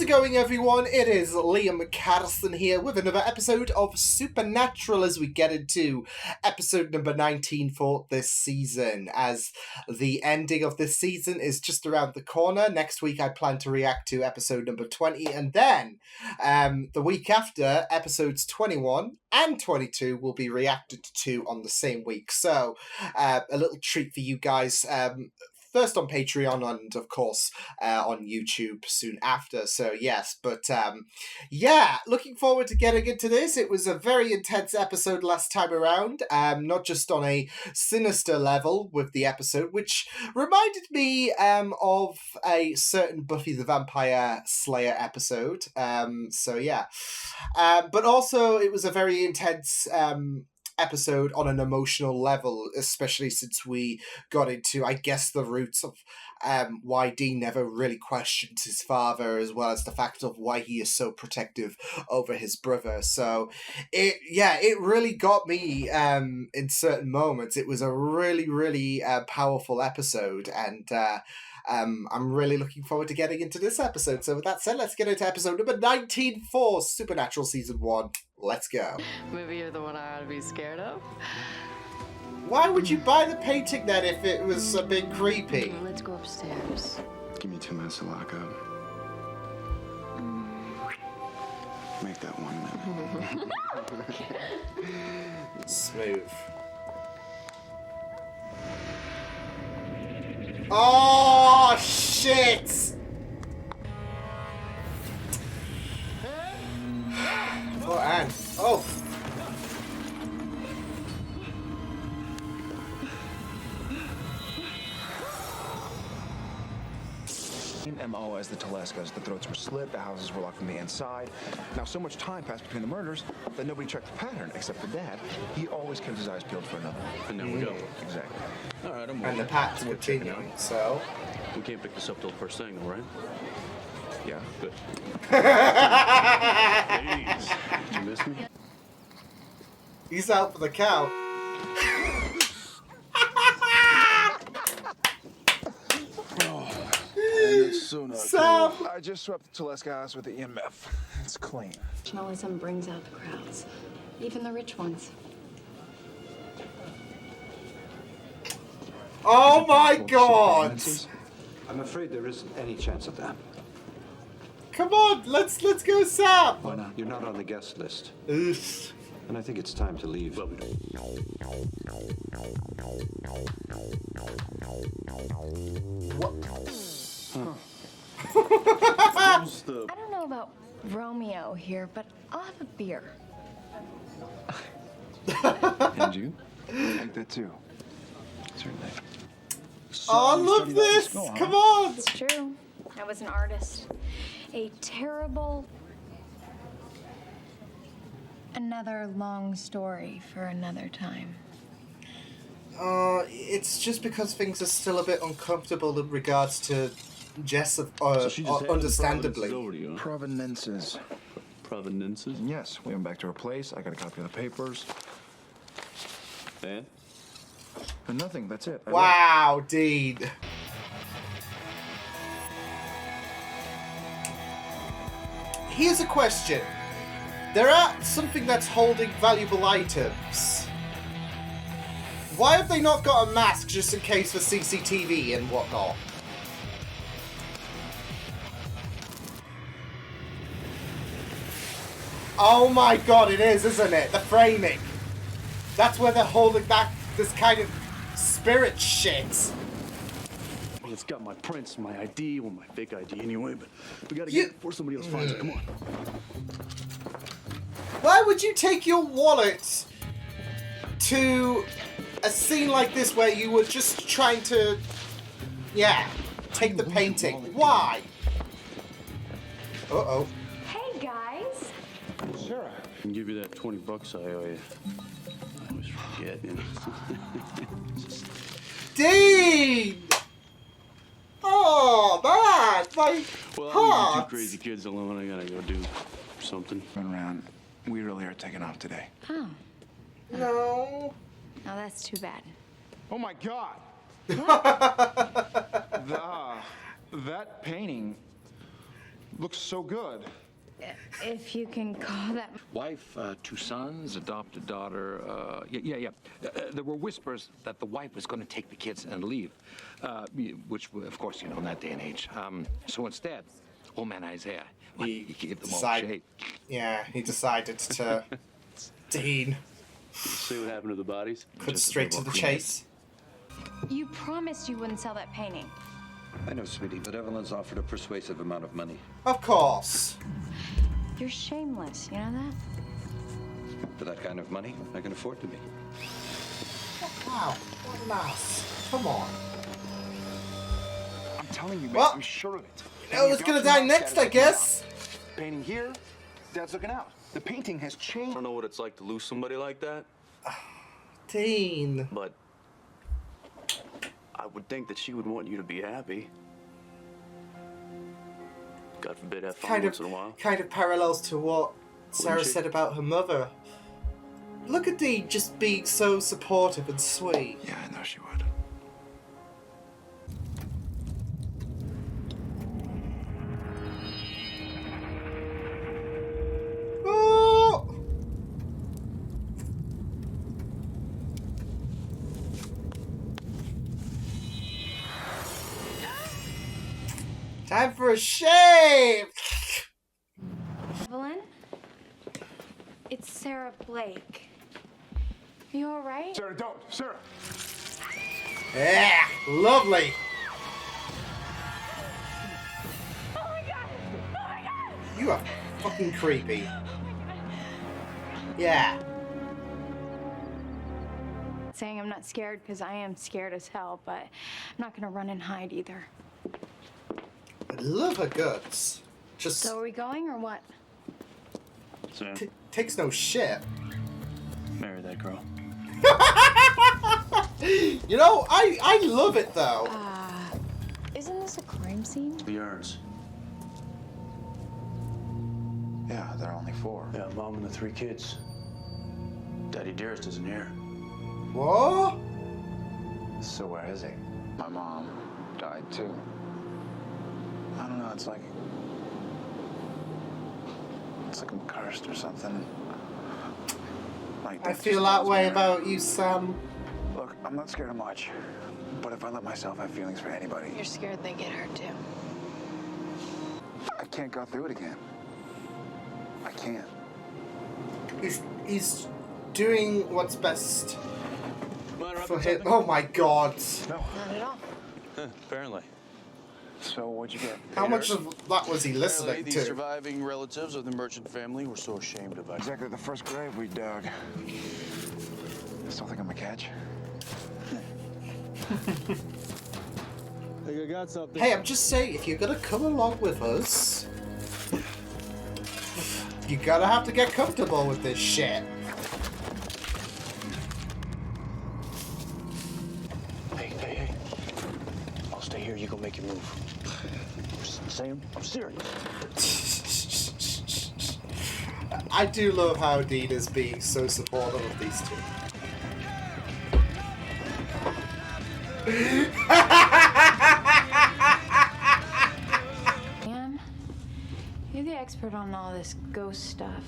it going, everyone? It is Liam Catterson here with another episode of Supernatural as we get into episode number 19 for this season. As the ending of this season is just around the corner. Next week I plan to react to episode number 20, and then the week after, episodes 21 and 22 will be reacted to on the same week. So a little treat for you guys. First on Patreon and, of course, on YouTube soon after. So, yes, but, yeah, looking forward to getting into this. It was a very intense episode last time around, not just on a sinister level with the episode, which reminded me of a certain Buffy the Vampire Slayer episode. So, yeah. But also, it was a very intense episode on an emotional level, especially since we got into, I guess, the roots of why Dean never really questioned his father, as well as the fact of why he is so protective over his brother. So it really got me in certain moments. It was a really, really powerful episode, and I'm really looking forward to getting into this episode. So with that said, let's get into episode number 19 for Supernatural Season 1. Let's go. Maybe you're the one I ought to be scared of. Why would you buy the painting then if it was a bit creepy? Let's go upstairs. Give me 2 minutes to lock up. Make that 1 minute. Smooth. Oh, shit! Oh, and oh. MO as the Telescas. The throats were slit, the houses were locked from the inside. Now, so much time passed between the murders that nobody checked the pattern except for Dad. He always kept his eyes peeled for another. And there we go. Exactly. All right, I'm And the patt's continuing, so... We can't pick this up till first thing, all right? Yeah. Good. Ladies, did you miss me? He's out for the count. It's so not Sam! cool. I just swept the Telesca house with the EMF. It's clean. Nationalism brings out the crowds, even the rich ones. Oh my god! I'm afraid there isn't any chance of that. Come on, let's go, Sam! Why not? You're not on the guest list. Oof. And I think it's time to leave. Well, we don't. Who's the... I don't know about Romeo here, but I'll have a beer. And you? I like that too. Certainly. Oh, I love this! Come on! It's true. I was an artist. A terrible... Another long story for another time. It's just because things are still a bit uncomfortable in regards to Jess, So she just handed understandably. the Provenances over to you, huh? Provenances. Provenances? Yes, we went back to her place. I got a copy of the papers. And? And nothing, that's it. Wow, Dean. Here's a question. There are something that's holding valuable items. Why have they not got a mask just in case for CCTV and whatnot? Oh my god, it is, isn't it? The framing. That's where they're holding back this kind of spirit shit. Well, it's got my prints, my ID, well, my fake ID anyway, but we gotta get it before somebody else finds it. Come on. Why would you take your wallet to a scene like this where you were just trying to, take the painting? Why? Uh-oh. Hey, guys. Sarah. I can give you that $20 I owe you. I always forget, you know. Dean! Oh, man! My Well, heart! I'll leave you two crazy kids alone. I gotta go do something. Run around. We really are taking off today. Oh. No. Now that's too bad. Oh my God! That painting looks so good. If you can call that. Wife, 2 sons, adopted daughter. Yeah. There were whispers that the wife was going to take the kids and leave, which, of course, in that day and age. So instead, old man Isaiah, he gave them all shade. Yeah, he decided to. Dean. See what happened to the bodies? Cut straight to the chase. You promised you wouldn't sell that painting. I know, sweetie, but Evelyn's offered a persuasive amount of money. Of course. You're shameless, you know that? For that kind of money, I can afford to be. Wow, what an ass. Come on. I'm telling you, man, Well, I'm sure of it. You know who's gonna die next, I guess? Painting here, Dad's looking out. The painting has I changed. don't know what it's like to lose somebody like that, Dean. but I would think that she would want you to be happy. God forbid, have fun once in a while. Kind of parallels to what Sarah she? said about her mother. Look at Dean just being so supportive and sweet. Yeah, I know she would. Oh! Time for a shave! Evelyn? It's Sarah Blake. Are you alright? Sarah, don't. Sarah. Yeah, lovely. Oh my god! Oh my god! You are fucking creepy. Yeah. Saying I'm not scared because I am scared as hell, but I'm not gonna run and hide either. I love her guts. Just So are we going or what? Sam, takes no shit. marry that girl. You know, I love it though. Isn't this a crime scene? The urns. Yeah, there are only 4. Yeah, mom and the 3 kids. Daddy Dearest isn't here. What? So where is he? My mom died too. I don't know, it's like I'm cursed or something. Like I feel that way about you, Sam. Look, I'm not scared of much, but if I let myself have feelings for anybody, You're scared they get hurt too. I can't go through it again. I can't. He's doing what's best Mind for him. Oh my god. No. Not at all. Apparently. So what'd you get? How much of that was he listening Apparently, the to? surviving relatives of the merchant family were so ashamed of us. Exactly the first grave we dug. Still think I'm a catch? Think I got something. Hey, I'm just saying, if you're gonna come along with us, you're gonna have to get comfortable with this shit. Hey. I'll stay here. You go make your move. Sam, I'm serious. I do love how Dean is being so supportive of these two. Sam, you're the expert on all this ghost stuff.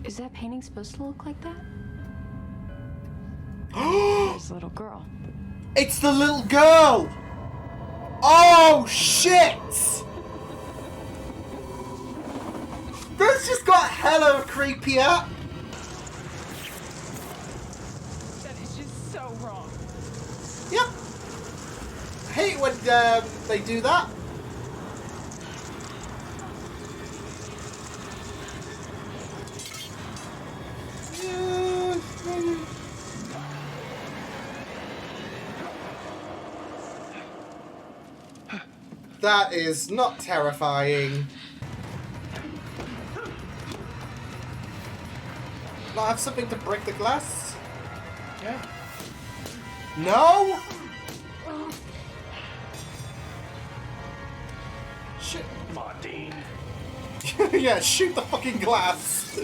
Is that painting supposed to look like that? This little girl. It's the little girl! Oh shit! This just got hella creepier. That is just so wrong. Yep. I hate when they do that. That is not terrifying. Do I have something to break the glass? Yeah. No? Shit. Come on, Dean. Yeah, shoot the fucking glass.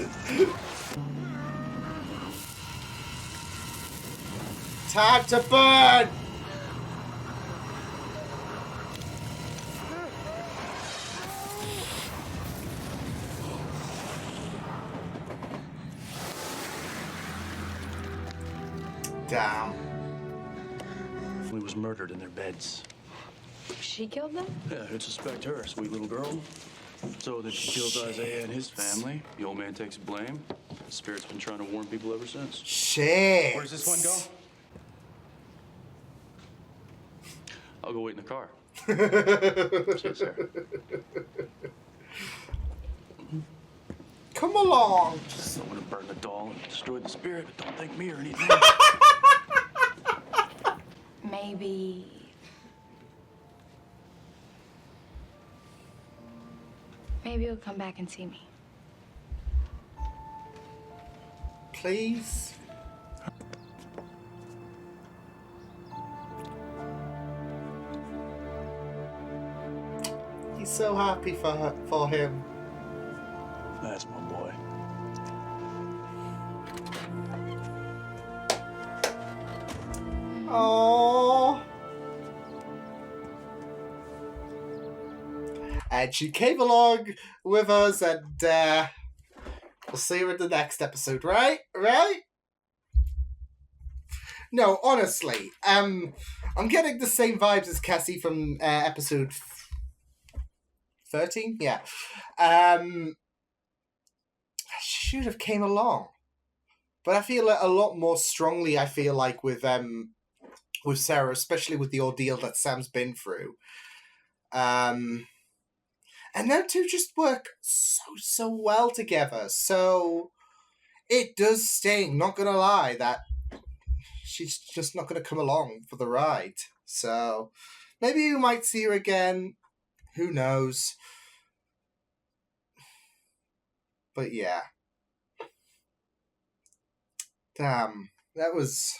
Time to burn! Damn. He was murdered in their beds. She killed them? Yeah, who'd suspect her? Sweet little girl. So that she kills Isaiah and his family. The old man takes blame. The spirit's been trying to warn people ever since. Shit. Where's this one go? I'll go wait in the car. See you, sir. Come along. Just don't want to burn the doll and destroy the spirit, but don't thank me or anything. Maybe. Maybe you'll come back and see me. Please. He's so happy for him. That's my boy. Aww. And she came along with us, and we'll see her in the next episode, right? Right? No, honestly, I'm getting the same vibes as Cassie from episode 13. Yeah, she should have came along, but I feel a lot more strongly. I feel like with Sarah, especially with the ordeal that Sam's been through. And them two just work so well together. So it does sting, not gonna lie, that she's just not gonna come along for the ride. So maybe you might see her again. Who knows? But yeah. Damn. That was...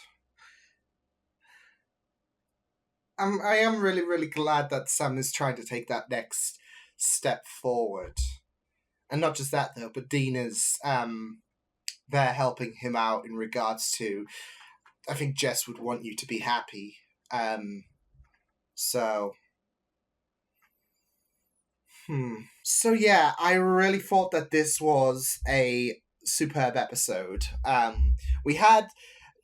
I am really, really glad that Sam is trying to take that next step forward. And not just that though, but Dina's there helping him out in regards to, I think Jess would want you to be happy. So yeah, I really thought that this was a superb episode. We had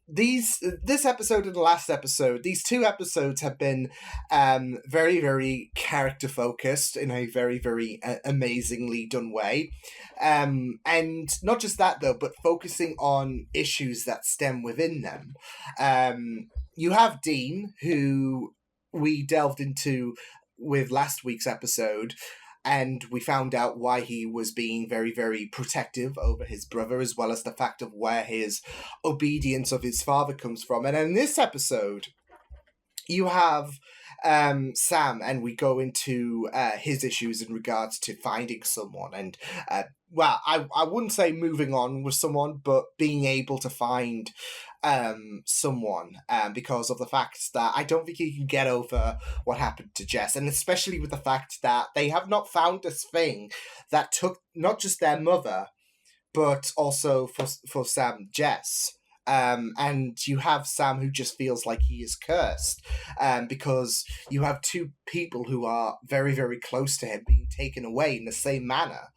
this episode and the last episode, these two episodes have been very, very character focused in a very, very amazingly done way. And not just that though, but focusing on issues that stem within them. You have Dean, who we delved into with last week's episode, and we found out why he was being very, very protective over his brother, as well as the fact of where his obedience of his father comes from. And in this episode, you have Sam, and we go into his issues in regards to finding someone. And, well, I wouldn't say moving on with someone, but being able to find someone, because of the fact that I don't think he can get over what happened to Jess, and especially with the fact that they have not found this thing that took not just their mother, but also for Sam, Jess. And you have Sam, who just feels like he is cursed, because you have two people who are very, very close to him being taken away in the same manner.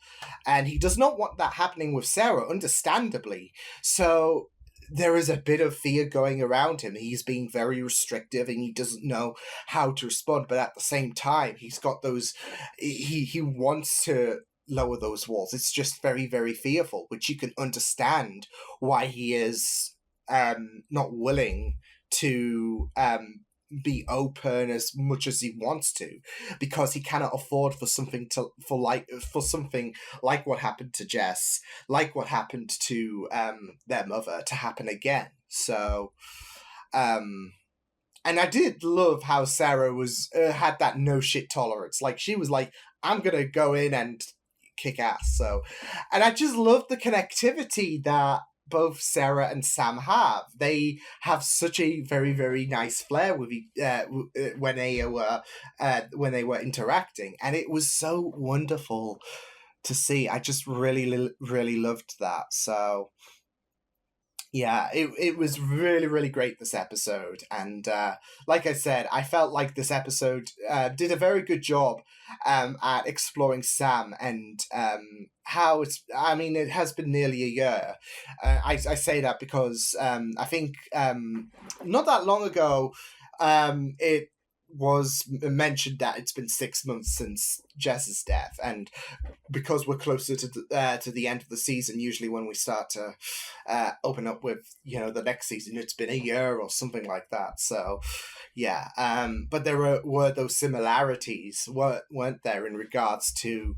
And he does not want that happening with Sarah, understandably. So there is a bit of fear going around him. He's being very restrictive and he doesn't know how to respond. But at the same time, he's got those... He wants to lower those walls. It's just very, very fearful, which you can understand why he is not willing to be open as much as he wants to, because he cannot afford for something like what happened to Jess, like what happened to their mother, to happen again. So and I did love how Sarah was had that no shit tolerance. Like, she was like, I'm gonna go in and kick ass. So, and I just love the connectivity that both Sarah and Sam have. They have such a very, very nice flair with when they were interacting, and it was so wonderful to see. I just really, really loved that. So Yeah, it was really, really great, this episode. And like I said, I felt like this episode did a very good job at exploring Sam and how it's, I mean, it has been nearly a year. I say that because I think not that long ago, it was mentioned that it's been 6 months since Jess's death, and because we're closer to the end of the season, usually when we start to open up with the next season, it's been a year or something like that. So yeah, but there were those similarities, weren't there, in regards to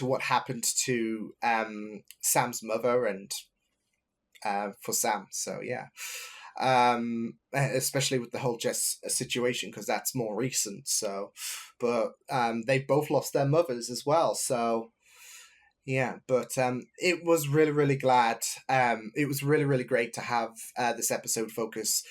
what happened to Sam's mother and for Sam. So yeah. Especially with the whole Jess situation, because that's more recent. So, but they both lost their mothers as well. So, yeah. But it was really, really glad. It was really, really great to have this episode focus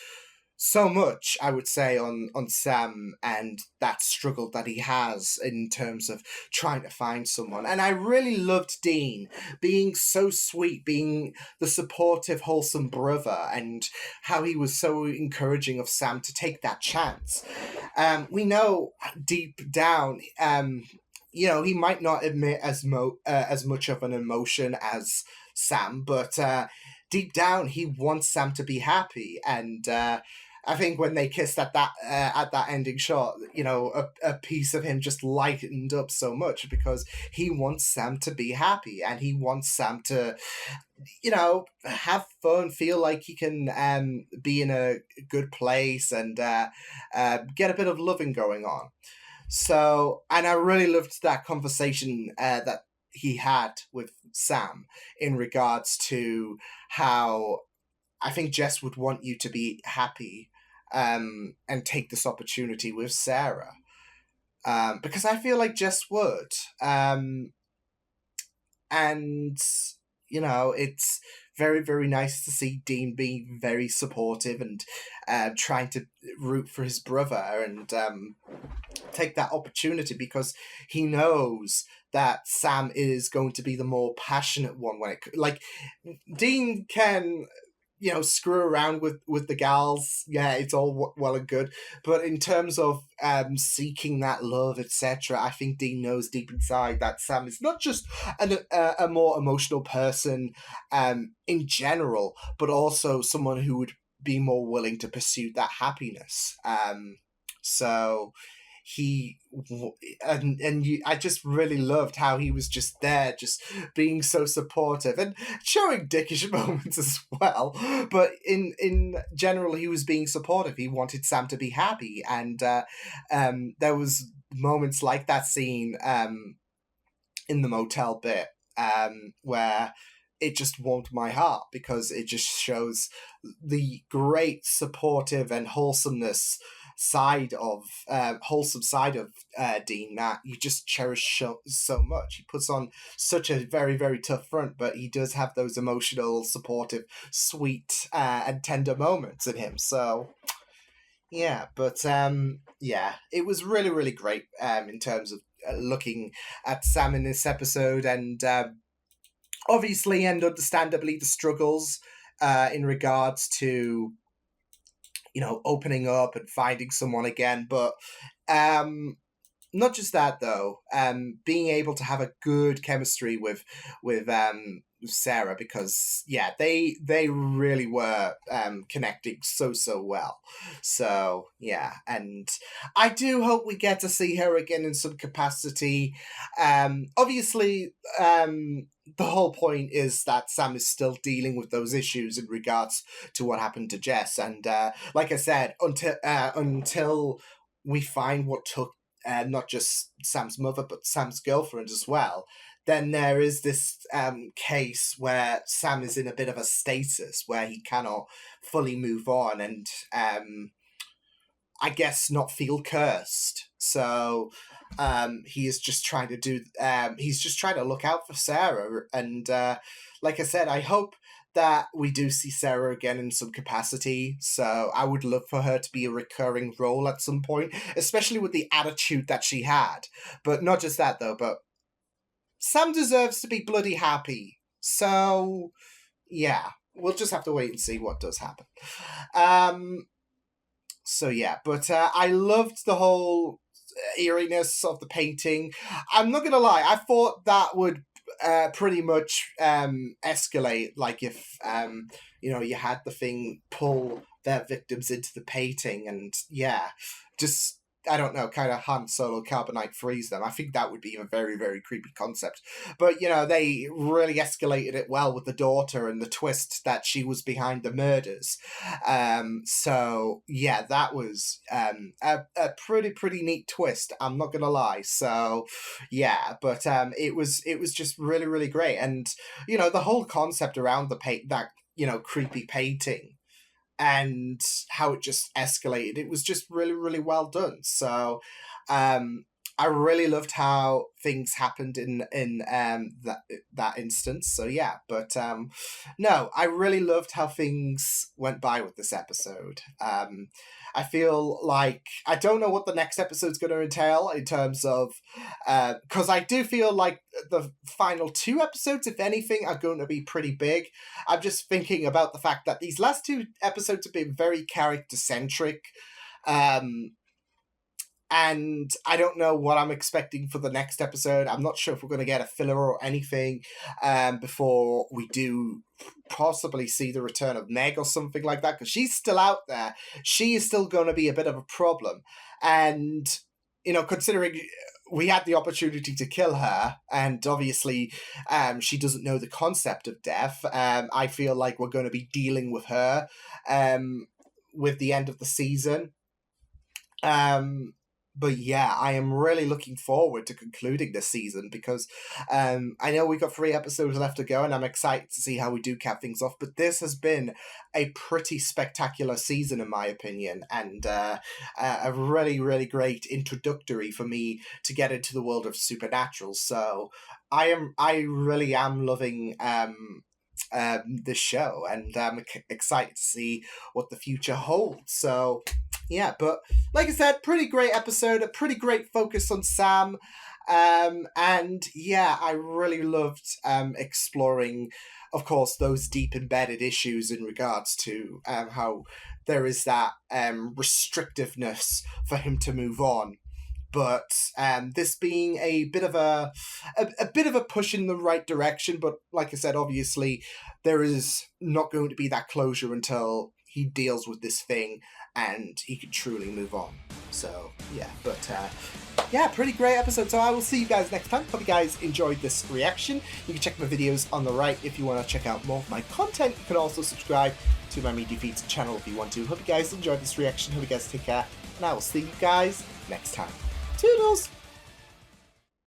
so much, I would say, on Sam and that struggle that he has in terms of trying to find someone. And I really loved Dean being so sweet, being the supportive, wholesome brother, and how he was so encouraging of Sam to take that chance. We know deep down, he might not admit as much of an emotion as Sam, but deep down he wants Sam to be happy. And I think when they kissed at that ending shot, a piece of him just lightened up so much, because he wants Sam to be happy, and he wants Sam to, have fun, feel like he can be in a good place, and get a bit of loving going on. So, and I really loved that conversation that he had with Sam in regards to how I think Jess would want you to be happy, and take this opportunity with Sarah. Because I feel like Jess would. And, it's very, very nice to see Dean being very supportive and trying to root for his brother and take that opportunity, because he knows that Sam is going to be the more passionate one Dean can screw around with the gals. Yeah, it's all well and good, but in terms of seeking that love, etc., I think Dean knows deep inside that Sam is not just a more emotional person in general, but also someone who would be more willing to pursue that happiness. So I just really loved how he was just there, just being so supportive and showing dickish moments as well. But in general, he was being supportive. He wanted Sam to be happy, and there was moments like that scene in the motel bit where it just warmed my heart, because it just shows the great supportive and wholesome side of Dean that you just cherish so much. He puts on such a very, very tough front, but he does have those emotional, supportive, sweet, and tender moments in him. So yeah, but it was really, really great in terms of looking at Sam in this episode, and obviously and understandably the struggles in regards to opening up and finding someone again. But not just that though, being able to have a good chemistry with Sarah, because they really were connecting so well. So yeah, and I do hope we get to see her again in some capacity. Obviously, the whole point is that Sam is still dealing with those issues in regards to what happened to Jess, and like I said, until we find what took not just Sam's mother but Sam's girlfriend as well, then there is this case where Sam is in a bit of a status where he cannot fully move on and I guess not feel cursed. So he is just trying to he's just trying to look out for Sarah. And like I said, I hope that we do see Sarah again in some capacity. So I would love for her to be a recurring role at some point, especially with the attitude that she had. But not just that though, but Sam deserves to be bloody happy. So, yeah, we'll just have to wait and see what does happen. So yeah, but I loved the whole eeriness of the painting. I'm not gonna lie, I thought that would pretty much escalate, like if you had the thing pull their victims into the painting, and yeah, just I don't know, kind of Han Solo carbonite freeze them. I think that would be a very, very creepy concept. But, they really escalated it well with the daughter and the twist that she was behind the murders. So, yeah, that was a pretty neat twist, I'm not going to lie. So, yeah, but it was just really, really great. And, the whole concept around that creepy painting and how it just escalated. It was just really, really well done. So I really loved how things happened in that instance. So yeah, but no, I really loved how things went by with this episode. I feel like I don't know what the next episode's going to entail in terms of because I do feel like the final 2 episodes, if anything, are going to be pretty big. I'm just thinking about the fact that these last 2 episodes have been very character-centric. And I don't know what I'm expecting for the next episode. I'm not sure if we're going to get a filler or anything before we do possibly see the return of Meg or something like that, because she's still out there. She is still going to be a bit of a problem. And, considering we had the opportunity to kill her, and obviously she doesn't know the concept of death, I feel like we're going to be dealing with her with the end of the season. But yeah, I am really looking forward to concluding this season because I know we've got 3 episodes left to go, and I'm excited to see how we do cap things off. But this has been a pretty spectacular season, in my opinion, and a really, really great introductory for me to get into the world of Supernatural. So I really am loving this show, and I'm excited to see what the future holds. So yeah, but like I said, pretty great episode, a pretty great focus on Sam. And yeah, I really loved exploring, of course, those deep embedded issues in regards to how there is that restrictiveness for him to move on. But this being a bit of a push in the right direction. But like I said, obviously, there is not going to be that closure until he deals with this thing and he can truly move on. So yeah, but yeah, pretty great episode. So I will see you guys next time. Hope you guys enjoyed this reaction. You can check my videos on the right if you want to check out more of my content. You can also subscribe to my Media Feeds channel if you want to. Hope you guys enjoyed this reaction. Hope you guys take care, and I will see you guys next time. Toodles!